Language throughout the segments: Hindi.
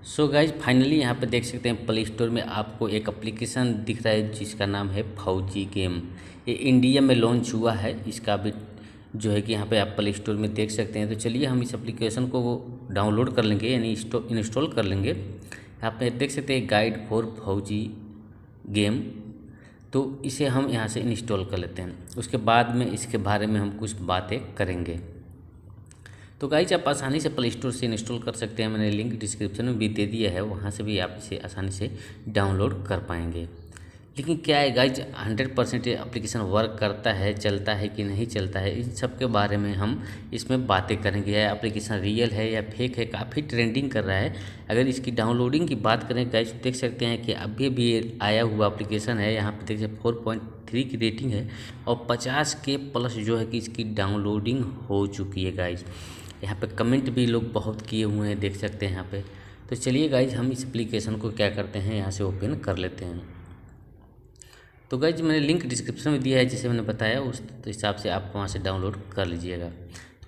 सो गाइज फाइनली यहाँ पे देख सकते हैं प्ले स्टोर में आपको एक एप्लीकेशन दिख रहा है जिसका नाम है Fau-G गेम। ये इंडिया में लॉन्च हुआ है, इसका भी जो है कि यहाँ पे आप प्ले स्टोर में देख सकते हैं। तो चलिए हम इस एप्लीकेशन को डाउनलोड कर लेंगे, यानी इंस्टॉल कर लेंगे। यहाँ पे देख सकते हैं गाइड फॉर Fau-G गेम, तो इसे हम यहाँ से इंस्टॉल कर लेते हैं। उसके बाद में इसके बारे में हम कुछ बातें करेंगे। तो गाइज आप आसानी से प्ले स्टोर से इंस्टॉल कर सकते हैं, मैंने लिंक डिस्क्रिप्शन में भी दे दिया है, वहाँ से भी आप इसे आसानी से डाउनलोड कर पाएंगे। लेकिन क्या है गाइज, 100% ये एप्लीकेशन वर्क करता है, चलता है कि नहीं चलता है, इन सब के बारे में हम इसमें बातें करेंगे। यह एप्लीकेशन रियल है या फेक है, काफ़ी ट्रेंडिंग कर रहा है। अगर इसकी डाउनलोडिंग की बात करें गाइज, देख सकते हैं कि अभी भी आया हुआ एप्लीकेशन है। यहाँ पे देखिए 4.3 की रेटिंग है और 50K प्लस जो है कि इसकी डाउनलोडिंग हो चुकी है गाइज। यहाँ पे कमेंट भी लोग बहुत किए हुए हैं, देख सकते हैं यहाँ पे। तो चलिए गाइज हम इस एप्लीकेशन को क्या करते हैं, यहाँ से ओपन कर लेते हैं। तो गाइज मैंने लिंक डिस्क्रिप्शन में दिया है, जैसे मैंने बताया उस हिसाब से आप वहाँ से डाउनलोड कर लीजिएगा।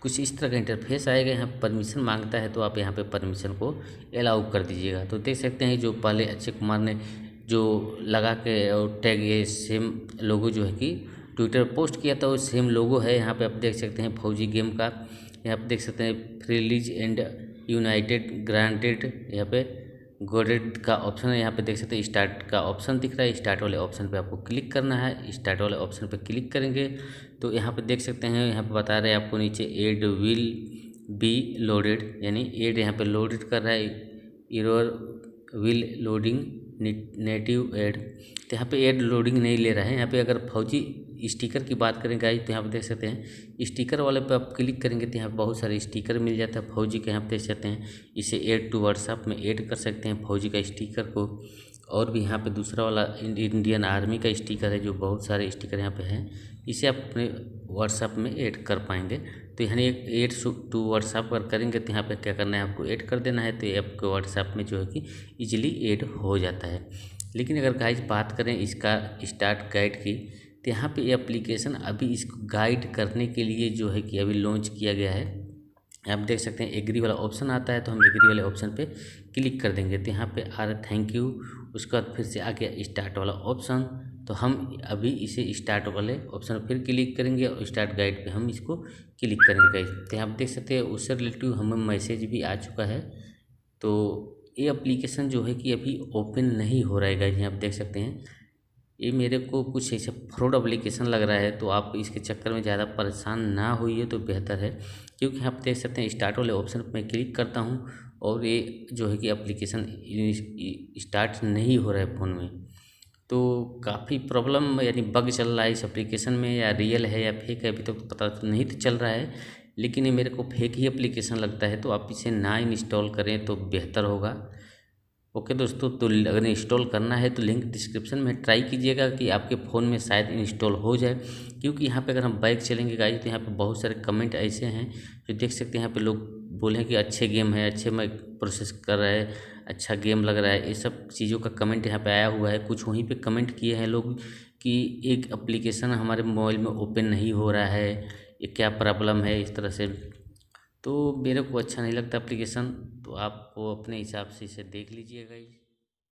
कुछ इस तरह का इंटरफेस आएगा, यहाँ परमिशन मांगता है तो आप यहाँ पे परमिशन को अलाउ कर दीजिएगा। तो देख सकते हैं जो पहले अक्षय कुमार ने जो लगा के और टैग ये सेम लोगो जो है कि ट्विटर पर पोस्ट किया था, वो सेम लोगो है। यहाँ पे आप देख सकते हैं Fau-G गेम का, यहाँ पे देख सकते हैं फ्रीलीज एंड यूनाइटेड ग्रांटेड, यहाँ पे गोडेड का ऑप्शन है। यहाँ पे देख सकते हैं स्टार्ट का ऑप्शन दिख रहा है, स्टार्ट वाले ऑप्शन पे आपको क्लिक करना है। स्टार्ट वाले ऑप्शन पे क्लिक करेंगे तो यहाँ पे देख सकते हैं, यहाँ पे बता रहे हैं आपको नीचे एड विल बी लोडेड, यानी एड यहाँ पे लोडेड कर रहा है, error will loading native add. तो यहाँ पे एड लोडिंग नहीं ले रहा है। यहाँ पे अगर Fau-G स्टिकर की बात करें गाइज, तो यहाँ पे देख सकते हैं स्टिकर वाले पे आप क्लिक करेंगे तो यहाँ पे बहुत सारे स्टिकर मिल जाता है Fau-G के। यहाँ पे देख सकते हैं इसे ऐड टू व्हाट्सएप में ऐड कर सकते हैं Fau-G का स्टिकर को। और भी यहाँ पे दूसरा वाला इंडियन आर्मी का स्टिकर है, जो बहुत सारे स्टिकर यहाँ पे हैं, इसे आप अपने व्हाट्सएप में ऐड कर पाएंगे। तो यहाँ एक ऐड टू व्हाट्सएप पर करेंगे तो यहाँ पे क्या करना है, आपको ऐड कर देना है, तो ये आपके व्हाट्सएप में जो है कि ईजिली ऐड हो जाता है। लेकिन अगर गाइज बात करें इसका स्टार्ट गाइड की, तो यहाँ पे ये एप्लीकेशन अभी इसको गाइड करने के लिए जो है कि अभी लॉन्च किया गया है। आप देख सकते हैं एग्री वाला ऑप्शन आता है, तो हम एग्री वाले ऑप्शन पे क्लिक कर देंगे तो यहाँ पे आ रहा है थैंक यू। उसके बाद फिर से आ गया स्टार्ट वाला ऑप्शन, तो हम अभी इसे स्टार्ट वाले ऑप्शन फिर क्लिक करेंगे और स्टार्ट गाइड पे हम इसको क्लिक करेंगे। तो आप देख सकते हैं उससे रिलेटिव हमें मैसेज भी आ चुका है। तो ये एप्लीकेशन जो है कि अभी ओपन नहीं हो रहा है गाइज। आप देख सकते हैं ये मेरे को कुछ ऐसा फ्रॉड एप्लीकेशन लग रहा है, तो आप इसके चक्कर में ज़्यादा परेशान ना होइए तो बेहतर है। क्योंकि आप देख सकते हैं स्टार्ट वाले ऑप्शन पर मैं क्लिक करता हूँ और ये जो है कि एप्लीकेशन स्टार्ट नहीं हो रहा है फ़ोन में। तो काफ़ी प्रॉब्लम यानी बग चल रहा है इस एप्लीकेशन में, या रियल है या फेक है अभी तक तो पता नहीं तो चल रहा है। लेकिन ये मेरे को फेक ही एप्लीकेशन लगता है, तो आप इसे ना इंस्टॉल करें तो बेहतर होगा। ओके दोस्तों, तो अगर इंस्टॉल करना है तो लिंक डिस्क्रिप्शन में ट्राई कीजिएगा कि आपके फ़ोन में शायद इंस्टॉल हो जाए। क्योंकि यहाँ पे अगर हम बैक चलेंगे गाइज, तो यहाँ पे बहुत सारे कमेंट ऐसे हैं जो देख सकते हैं यहाँ पे लोग बोले कि अच्छे गेम है, अच्छे में प्रोसेस कर रहा है, अच्छा गेम लग रहा है, ये सब चीज़ों का कमेंट यहाँ पे आया हुआ है। कुछ वहीं पे कमेंट किए हैं लोग कि एक एप्लीकेशन हमारे मोबाइल में ओपन नहीं हो रहा है, ये क्या प्रॉब्लम है, इस तरह से। तो मेरे को अच्छा नहीं लगता एप्लीकेशन, तो आप वो अपने हिसाब से इसे देख लीजिएगा।